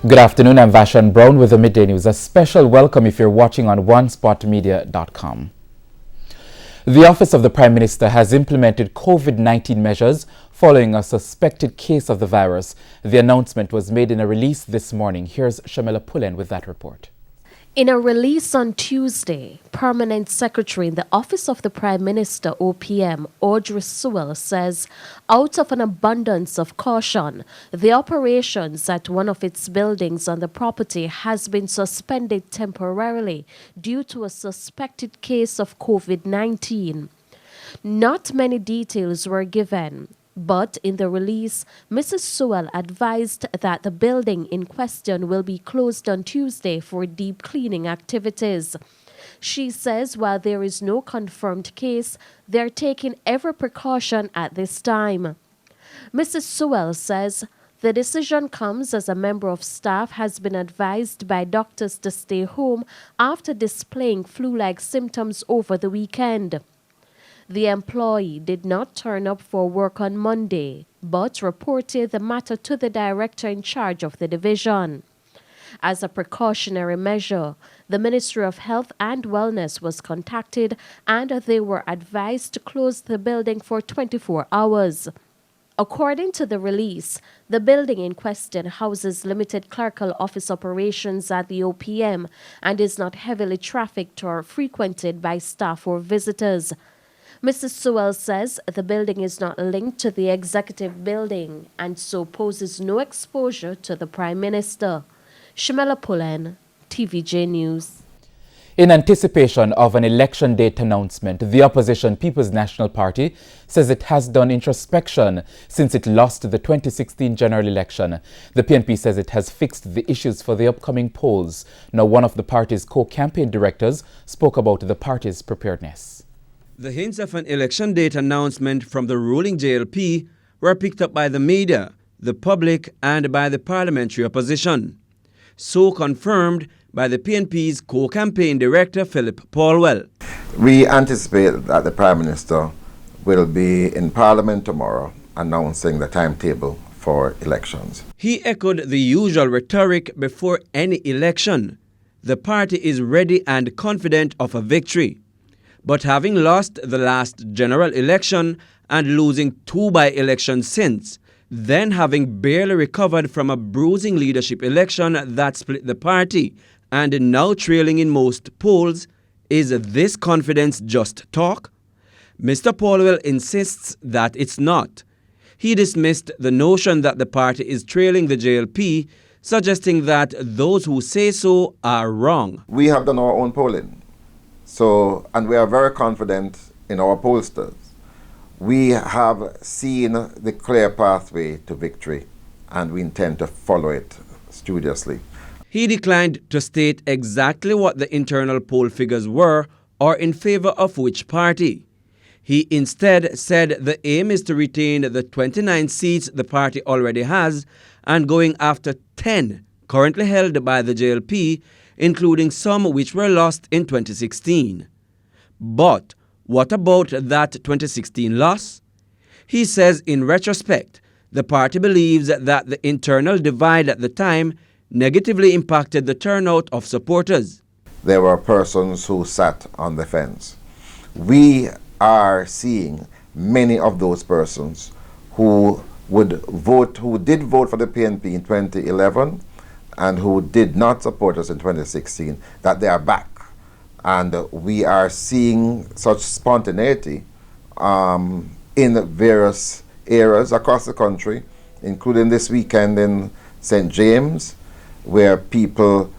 Good afternoon, I'm Vashan Brown with the Midday News. A special welcome if you're watching on onespotmedia.com. The Office of the Prime Minister has implemented COVID-19 measures following a suspected case of the virus. The announcement was made in a release this morning. Here's Shamila Pullen with that report. In a release on Tuesday, Permanent Secretary in the Office of the Prime Minister, OPM, Audrey Sewell, says, out of an abundance of caution, the operations at one of its buildings on the property has been suspended temporarily due to a suspected case of COVID-19. Not many details were given. But in the release, Mrs. Sewell advised that the building in question will be closed on Tuesday for deep cleaning activities. She says while there is no confirmed case, they're taking every precaution at this time. Mrs. Sewell says the decision comes as a member of staff has been advised by doctors to stay home after displaying flu-like symptoms over the weekend. The employee did not turn up for work on Monday, but reported the matter to the director in charge of the division. As a precautionary measure, the Ministry of Health and Wellness was contacted and they were advised to close the building for 24 hours. According to the release, the building in question houses limited clerical office operations at the OPM and is not heavily trafficked or frequented by staff or visitors. Mrs. Sewell says the building is not linked to the executive building and so poses no exposure to the Prime Minister. Shamila Pullen, TVJ News. In anticipation of an election date announcement, the opposition People's National Party says it has done introspection since it lost the 2016 general election. The PNP says it has fixed the issues for the upcoming polls. Now, one of the party's co-campaign directors spoke about the party's preparedness. The hints of an election date announcement from the ruling JLP were picked up by the media, the public, and by the parliamentary opposition. So confirmed by the PNP's co-campaign director, Philip Paulwell. We anticipate that the Prime Minister will be in Parliament tomorrow announcing the timetable for elections. He echoed the usual rhetoric before any election. The party is ready and confident of a victory. But having lost the last general election and losing 2 by-elections since, then having barely recovered from a bruising leadership election that split the party, and now trailing in most polls, is this confidence just talk? Mr. Paulwell insists that it's not. He dismissed the notion that the party is trailing the JLP, suggesting that those who say so are wrong. We have done our own polling. And we are very confident in our pollsters. We have seen the clear pathway to victory, and we intend to follow it studiously. He declined to state exactly what the internal poll figures were or in favor of which party. He instead said the aim is to retain the 29 seats the party already has and going after 10 currently held by the JLP, including some which were lost in 2016. But what about that 2016 loss? He says in retrospect, the party believes that the internal divide at the time negatively impacted the turnout of supporters. There were persons who sat on the fence. We are seeing many of those persons who did vote for the PNP in 2011 and who did not support us in 2016, that they are back. And we are seeing such spontaneity in various areas across the country, including this weekend in St. James, where people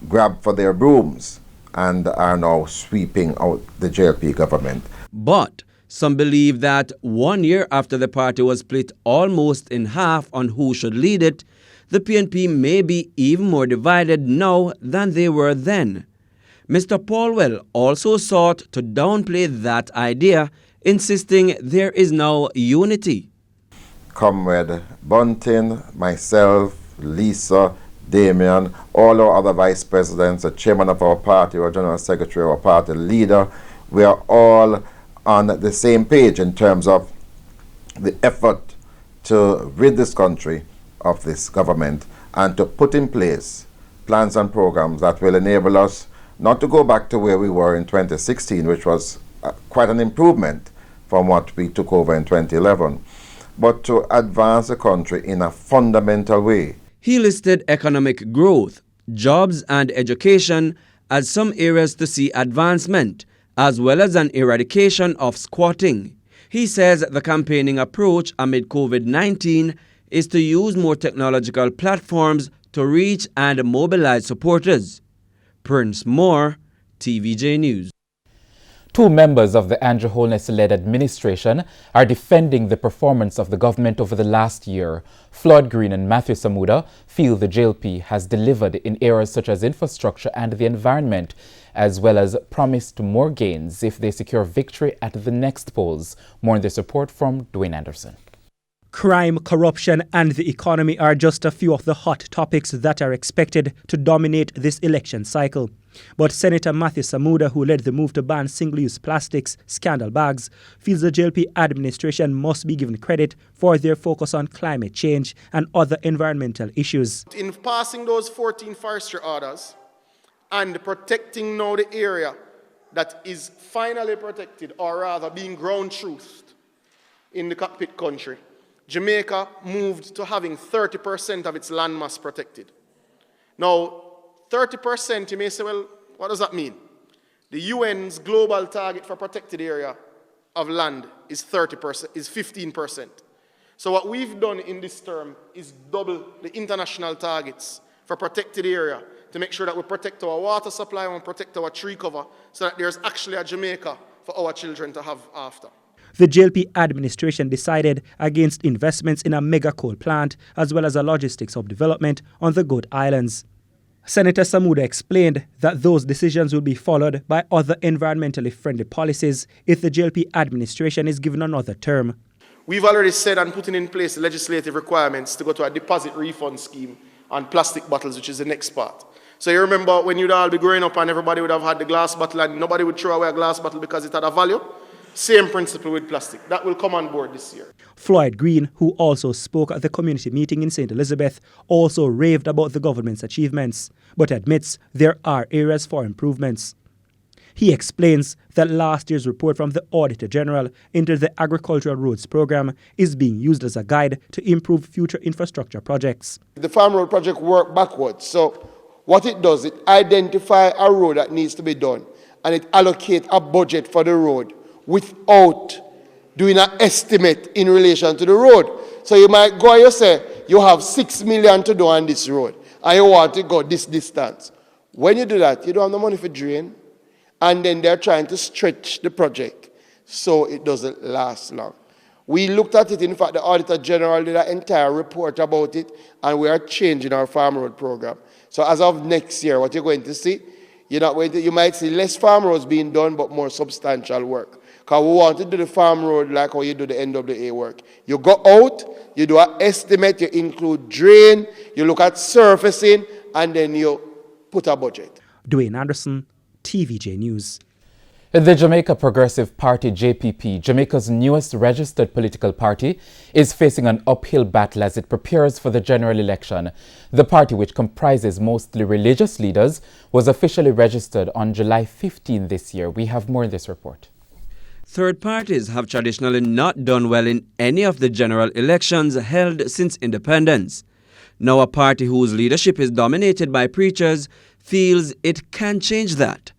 grabbed for their brooms and are now sweeping out the JLP government. But some believe that 1 year after the party was split almost in half on who should lead it, the PNP may be even more divided now than they were then. Mr. Paulwell also sought to downplay that idea, insisting there is now unity. Comrade Bunting, myself, Lisa, Damian, all our other vice presidents, the chairman of our party, our general secretary, our party leader, we are all on the same page in terms of the effort to rid this country of this government and to put in place plans and programs that will enable us not to go back to where we were in 2016, which was quite an improvement from what we took over in 2011, but to advance the country in a fundamental way. He listed economic growth, jobs and education as some areas to see advancement, as well as an eradication of squatting. He says the campaigning approach amid COVID-19 is to use more technological platforms to reach and mobilize supporters. Prince Moore, TVJ News. Two members of the Andrew Holness-led administration are defending the performance of the government over the last year. Floyd Green and Matthew Samuda feel the JLP has delivered in areas such as infrastructure and the environment, as well as promised more gains if they secure victory at the next polls. More in this report from DWAYNE Anderson. Crime, corruption and the economy are just a few of the hot topics that are expected to dominate this election cycle. But Senator Matthew Samuda, who led the move to ban single-use plastics, scandal bags, feels the JLP administration must be given credit for their focus on climate change and other environmental issues. In passing those 14 forestry orders and protecting now the area that is finally protected, or rather being ground truthed in the cockpit country, Jamaica moved to having 30% of its landmass protected. Now, 30%, you may say, well, what does that mean? The UN's global target for protected area of land is 30%, is 15%. So what we've done in this term is double the international targets for protected area to make sure that we protect our water supply and protect our tree cover so that there's actually a Jamaica for our children to have after. The JLP administration decided against investments in a mega coal plant as well as a logistics hub development on the Good Islands. Senator Samuda explained that those decisions will be followed by other environmentally friendly policies if the JLP administration is given another term. We've already said and putting in place legislative requirements to go to a deposit refund scheme on plastic bottles, which is the next part. So you remember when you'd all be growing up and everybody would have had the glass bottle and nobody would throw away a glass bottle because it had a value? Same principle with plastic. That will come on board this year. Floyd Green, who also spoke at the community meeting in St. Elizabeth, also raved about the government's achievements, but admits there are areas for improvements. He explains that last year's report from the Auditor General into the Agricultural Roads Program is being used as a guide to improve future infrastructure projects. The Farm Road Project works backwards. So what it does, it identifies a road that needs to be done and it allocates a budget for the road without doing an estimate in relation to the road. So you might go and you say, you have 6 million to do on this road, and you want to go this distance. When you do that, you don't have the money for drain, and then they're trying to stretch the project so it doesn't last long. We looked at it, in fact, the Auditor General did an entire report about it, and we are changing our farm road program. So as of next year, what you're going to see, you might see less farm roads being done, but more substantial work. Because we want to do the farm road like how you do the NWA work. You go out, you do an estimate, you include drain, you look at surfacing, and then you put a budget. DWAYNE Anderson, TVJ News. The Jamaica Progressive Party, JPP, Jamaica's newest registered political party, is facing an uphill battle as it prepares for the general election. The party, which comprises mostly religious leaders, was officially registered on July 15 this year. We have more in this report. Third parties have traditionally not done well in any of the general elections held since independence. Now a party whose leadership is dominated by preachers feels it can change that.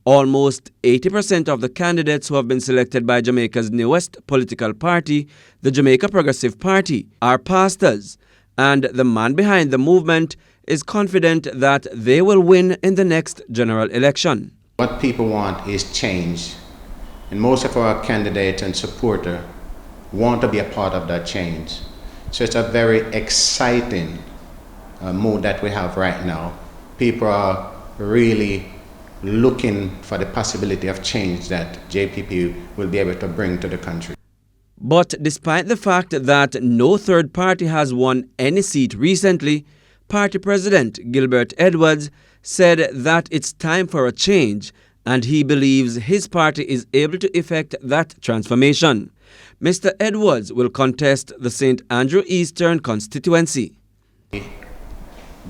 Almost 80% of the candidates who have been selected by Jamaica's newest political party, the Jamaica Progressive Party, are pastors, and the man behind the movement is confident that they will win in the next general election. What people want is change, and most of our candidates and supporters want to be a part of that change. So it's a very exciting mood that we have right now. People are really looking for the possibility of change that JPP will be able to bring to the country. But despite the fact that no third party has won any seat recently, Party President Gilbert Edwards said that it's time for a change, and he believes his party is able to effect that transformation. Mr. Edwards will contest the St. Andrew Eastern constituency.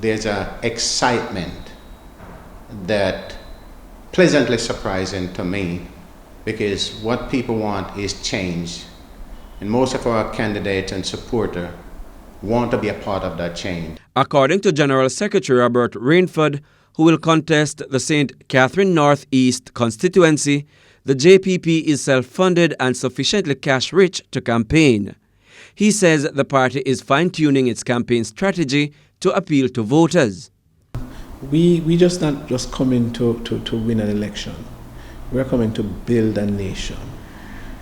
there's an excitement that pleasantly surprising to me, because what people want is change. And most of our candidates and supporters want to be a part of that change. According to General Secretary Robert RAINFORD, who will contest the St. Catherine North East constituency, the JPP is self-funded and sufficiently cash-rich to campaign. He says the party is fine-tuning its campaign strategy to appeal to voters. We just not just coming to win an election. We're coming to build a nation.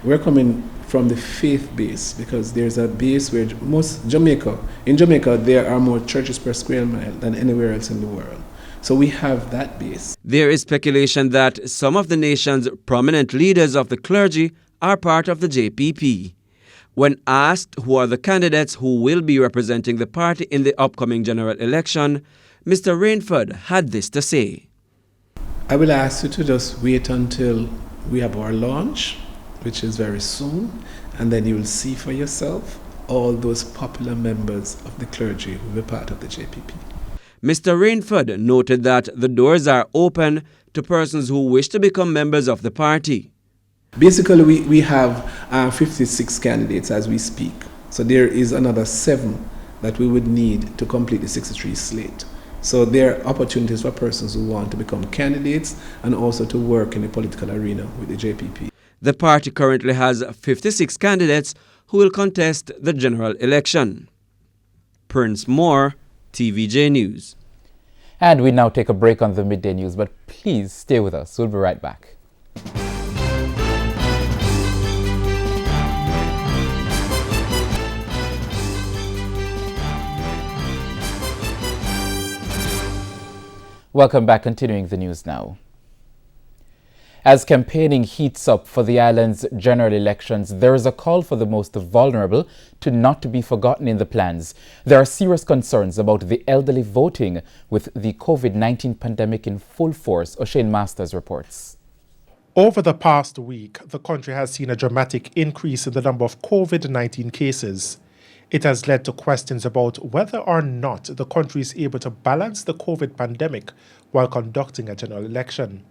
We're coming from the faith base, because there's a base where in Jamaica, there are more churches per square mile than anywhere else in the world. So we have that base. There is speculation that some of the nation's prominent leaders of the clergy are part of the JPP. When asked who are the candidates who will be representing the party in the upcoming general election, Mr. RAINFORD had this to say. I will ask you to just wait until we have our launch, which is very soon, and then you will see for yourself all those popular members of the clergy who will be part of the JPP. Mr. RAINFORD noted that the doors are open to persons who wish to become members of the party. Basically, we have 56 candidates as we speak. So there is another 7 that we would need to complete the 63 slate. So there are opportunities for persons who want to become candidates and also to work in the political arena with the JPP. The party currently has 56 candidates who will contest the general election. Prince Moore, TVJ News. And we now take a break on the midday news, but please stay with us. We'll be right back. Welcome back, continuing the news now. As campaigning heats up for the island's general elections, there is a call for the most vulnerable to not be forgotten in the plans. There are serious concerns about the elderly voting with the COVID-19 pandemic in full force. OSHANE Masters reports. Over the past week, the country has seen a dramatic increase in the number of COVID-19 cases. It has led to questions about whether or not the country is able to balance the COVID pandemic while conducting a general election.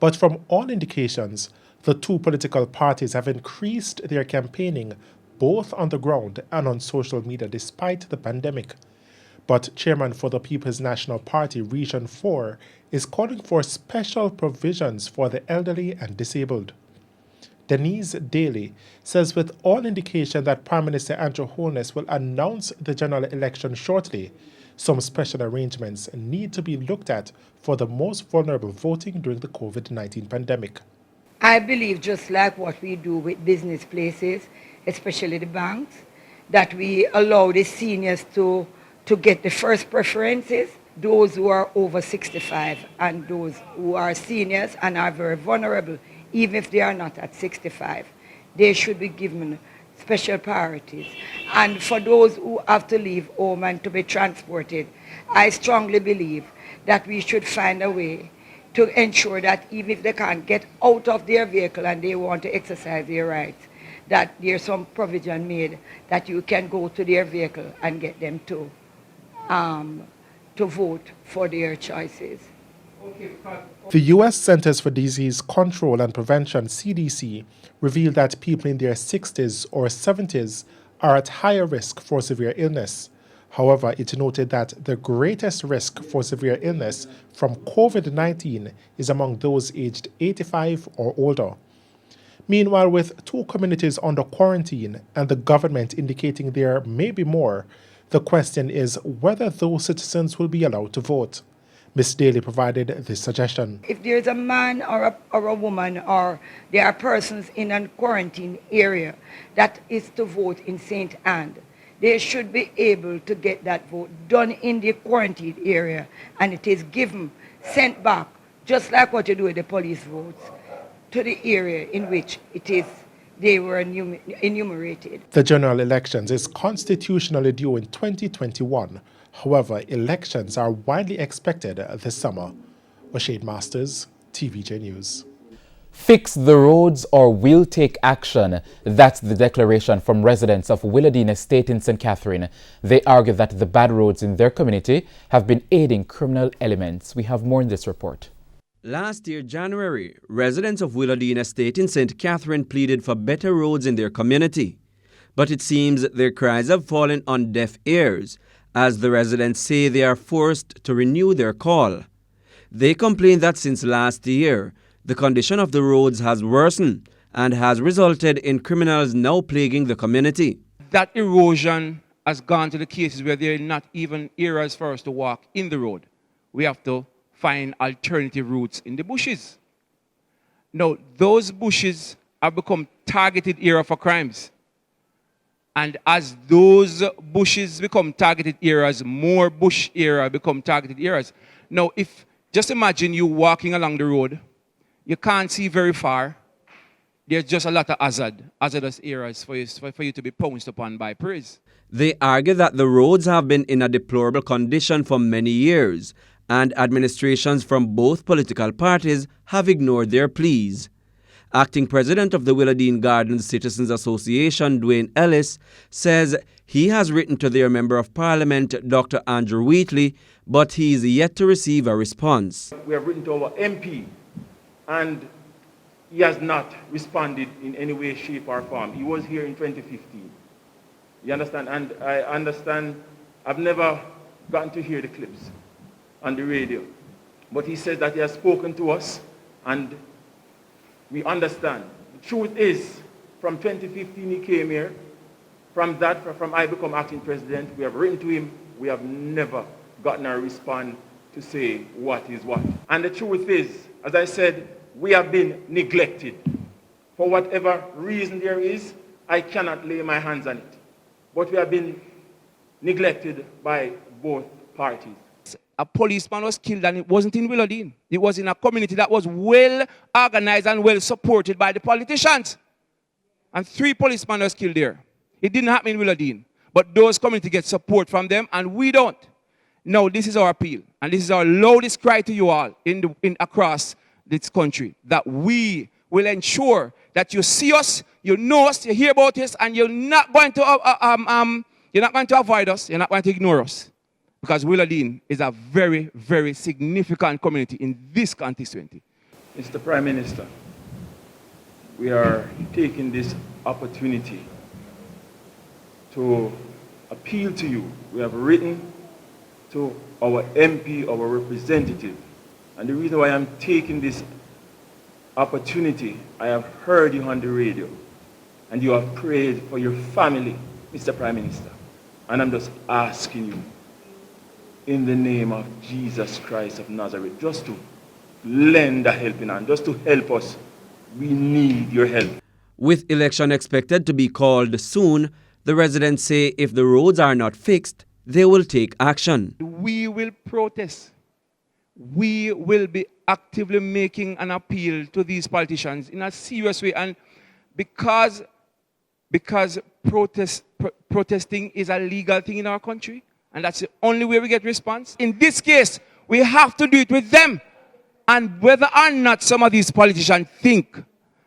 But from all indications, the two political parties have increased their campaigning both on the ground and on social media despite the pandemic. But Chairman for the People's National Party Region 4 is calling for special provisions for the elderly and disabled. Denise Daly says with all indication that Prime Minister Andrew Holness will announce the general election shortly, some special arrangements need to be looked at for the most vulnerable voting during the COVID-19 pandemic. I believe, just like what we do with business places, especially the banks, that we allow the seniors to get the first preferences, those who are over 65 and those who are seniors and are very vulnerable, even if they are not at 65, they should be given special priorities. And for those who have to leave home and to be transported, I strongly believe that we should find a way to ensure that even if they can't get out of their vehicle and they want to exercise their rights, that there's some provision made that you can go to their vehicle and get them to vote for their choices. The U.S. Centers for Disease Control and Prevention, CDC, revealed that people in their 60s or 70s are at higher risk for severe illness. However, it noted that the greatest risk for severe illness from COVID-19 is among those aged 85 or older. Meanwhile, with 2 communities under quarantine and the government indicating there may be more, the question is whether those citizens will be allowed to vote. Ms. Daly provided this suggestion. If there's a man or a woman or there are persons in a quarantine area that is to vote in St. Anne, they should be able to get that vote done in the quarantine area, and it is given, sent back, just like what you do with the police votes, to the area in which they were enumerated. The general elections is constitutionally due in 2021. However, elections are widely expected this summer. OSHANE Masters, TVJ News. Fix the roads or we'll take action. That's the declaration from residents of Willowdene Estate in St. Catherine. They argue that the bad roads in their community have been aiding criminal elements. We have more in this report. Last year, January, residents of Willowdene Estate in St. Catherine pleaded for better roads in their community. But it seems their cries have fallen on deaf ears, as the residents say they are forced to renew their call. They complain that since last year, the condition of the roads has worsened and has resulted in criminals now plaguing the community. That erosion has gone to the cases where there are not even areas for us to walk in the road. We have to find alternative routes in the bushes. Now, those bushes have become targeted area for crimes. And as those bushes become targeted areas, more bush area become targeted areas. Now, just imagine you walking along the road, you can't see very far. There's just a lot of hazardous areas for you to be pounced upon by prey. They argue that the roads have been in a deplorable condition for many years, and administrations from both political parties have ignored their pleas. Acting President of the Willowdene Gardens Citizens Association, DWAYNE Ellis, says he has written to their Member of Parliament, Dr. Andrew Wheatley, but he is yet to receive a response. We have written to our MP, and he has not responded in any way, shape, or form. He was here in 2015. You understand? And I understand, I've never gotten to hear the clips on the radio. But he says that he has spoken to us, and we understand. The truth is, from 2015 he came here. From I become acting president, we have written to him. We have never gotten a response to say what is what. And the truth is, as I said, we have been neglected. For whatever reason there is, I cannot lay my hands on it. But we have been neglected by both parties. A policeman was killed, and it wasn't in Willowdene. It was in a community that was well organized and well supported by the politicians. And 3 policemen was killed there. It didn't happen in Willowdene. But those communities get support from them, and we don't. Now, this is our appeal, and this is our loudest cry to you all across this country, that we will ensure that you see us, you know us, you hear about us, and you're not going to avoid us, you're not going to ignore us. Because Willowdene is a very, very significant community in this constituency. Mr. Prime Minister, we are taking this opportunity to appeal to you. We have written to our MP, our representative. And the reason why I'm taking this opportunity, I have heard you on the radio, and you have prayed for your family, Mr. Prime Minister. And I'm just asking you, in the name of Jesus Christ of Nazareth, just to lend a helping hand, just to help us. We need your help. With election expected to be called soon, the residents say if the roads are not fixed, they will take action. We will protest. We will be actively making an appeal to these politicians in a serious way. And because protesting is a legal thing in our country, and that's the only way we get response. In this case, we have to do it with them. And whether or not some of these politicians think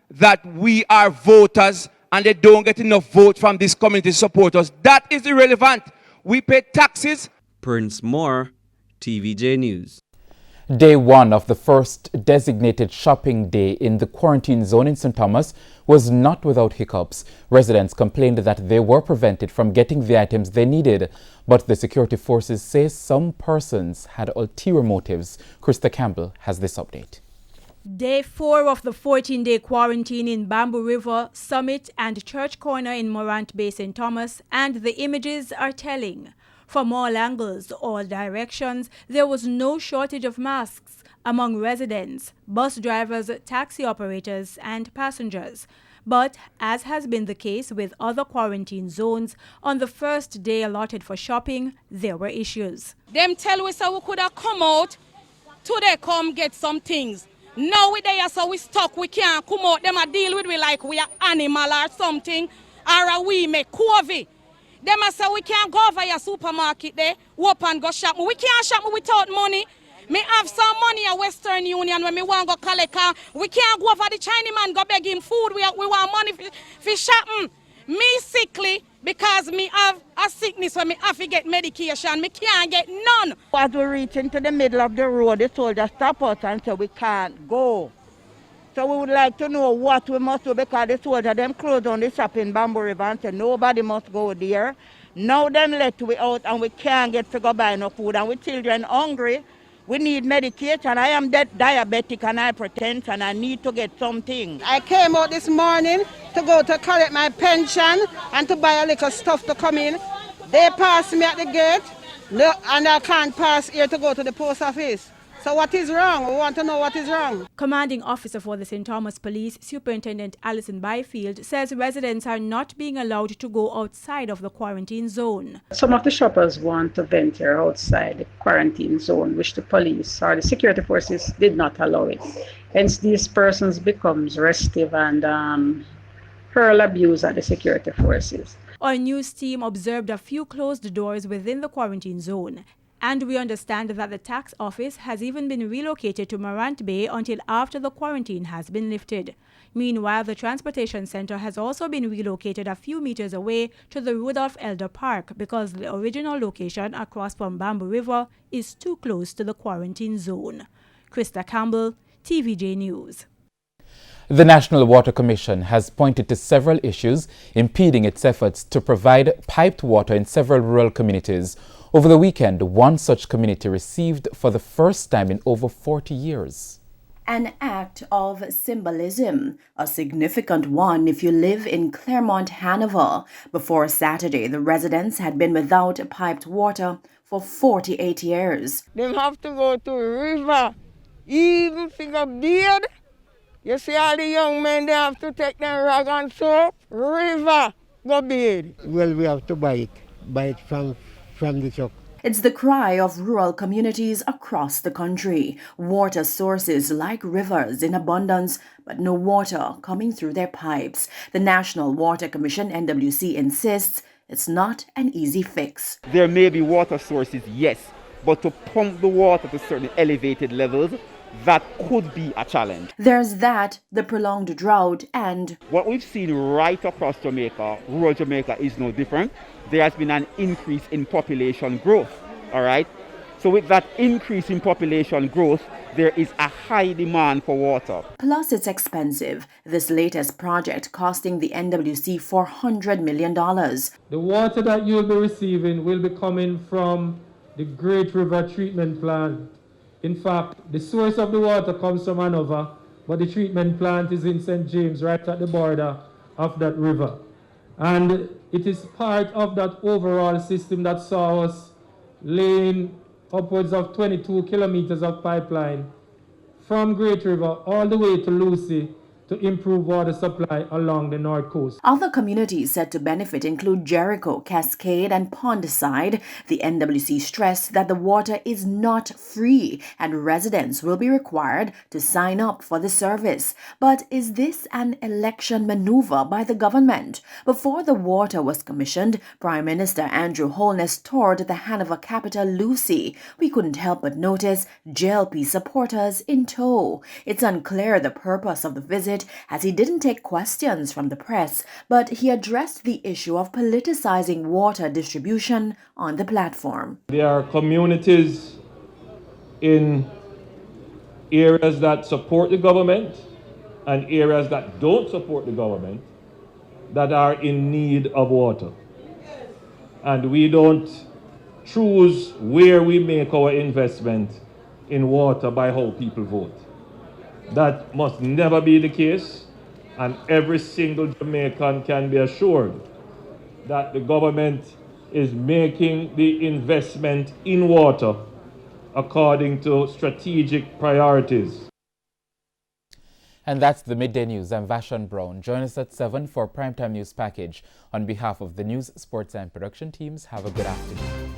that we are voters and they don't get enough vote from this community to support us, that is irrelevant. We pay taxes. Prince Moore, TVJ News. Day 1 of the first designated shopping day in the quarantine zone in St. Thomas was not without hiccups. Residents complained that they were prevented from getting the items they needed, but the security forces say some persons had ulterior motives. KRISTA Campbell has this update. Day 4 of the 14-day quarantine in Bamboo River, Summit and Church Corner in Morant Bay, St. Thomas, and the images are telling. From all angles, all directions, there was no shortage of masks among residents, bus drivers, taxi operators, and passengers. But, as has been the case with other quarantine zones, on the first day allotted for shopping, there were issues. Them tell us so we could have come out today, come get some things. Now we there, so we stuck, we can't come out. Them a deal with we like we are animal or something, or we make COVID. Them a say we can't go over your supermarket there, open and go shop. We can't shop without money. Me have some money at Western Union when me want go collect. We can't go over the Chinese man go beg him food. We want money for shopping. Me sickly because me have a sickness when me have to get medication. Me can't get none. As we reach into the middle of the road, the soldiers stop us and say we can't go. So we would like to know what we must do because the soldiers them close on the shop in Bamboo River and say nobody must go there. Now them let we out and we can't get to go buy no food and we children hungry. We need medication. I am diabetic and hypertension and I need to get something. I came out this morning to go to collect my pension and to buy a little stuff to come in. They passed me at the gate and I can't pass here to go to the post office. So what is wrong? We want to know what is wrong. Commanding officer for the St. Thomas Police, Superintendent ALLISON BYFIELD, says residents are not being allowed to go outside of the quarantine zone. Some of the shoppers want to venture outside the quarantine zone, which the police or the security forces did not allow it. Hence, these persons becomes restive and hurl abuse at the security forces. Our news team observed a few closed doors within the quarantine zone. And we understand that the tax office has even been relocated to Morant Bay until after the quarantine has been lifted. Meanwhile, the transportation center has also been relocated a few meters away to the Rudolph Elder Park because the original location across from Bamboo River is too close to the quarantine zone. KRISTA Campbell, TVJ News. The National Water Commission has pointed to several issues impeding its efforts to provide piped water in several rural communities. Over the weekend, one such community received for the first time in over 40 years. An act of symbolism, a significant one if you live in Claremont, Hanover. Before Saturday, the residents had been without piped water for 48 years. They have to go to a river, even figure beard. You see all the young men, they have to take their rag and soap, river, go bathe. Well, we have to buy it from the truck. It's the cry of rural communities across the country. Water sources like rivers in abundance, but no water coming through their pipes. The National Water Commission, NWC, insists it's not an easy fix. There may be water sources, yes, but to pump the water to certain elevated levels, that could be a challenge. There's that, the prolonged drought, and what we've seen right across Jamaica, rural Jamaica, is no different. There has been an increase in population growth, all right? So with that increase in population growth, there is a high demand for water. Plus, it's expensive. This latest project costing the NWC $400 million. The water that you'll be receiving will be coming from the Great River Treatment Plant. In fact, the source of the water comes from Hanover, but the treatment plant is in St. James, right at the border of that river. And it is part of that overall system that saw us laying upwards of 22 kilometers of pipeline from Great River all the way to Lucy to improve water supply along the north coast. Other communities set to benefit include Jericho, Cascade, and Pondside. The NWC stressed that the water is not free and residents will be required to sign up for the service. But is this an election maneuver by the government? Before the water was commissioned, Prime Minister Andrew Holness toured the Hanover capital, Lucy. We couldn't help but notice JLP supporters in tow. It's unclear the purpose of the visit, as he didn't take questions from the press, but he addressed the issue of politicizing water distribution on the platform. There are communities in areas that support the government and areas that don't support the government that are in need of water. And we don't choose where we make our investment in water by how people vote. That must never be the case, and every single Jamaican can be assured that the government is making the investment in water according to strategic priorities. And that's the Midday News. I'm Vashon Brown. Join us at 7 for Primetime News Package. On behalf of the news, sports and production teams, have a good afternoon.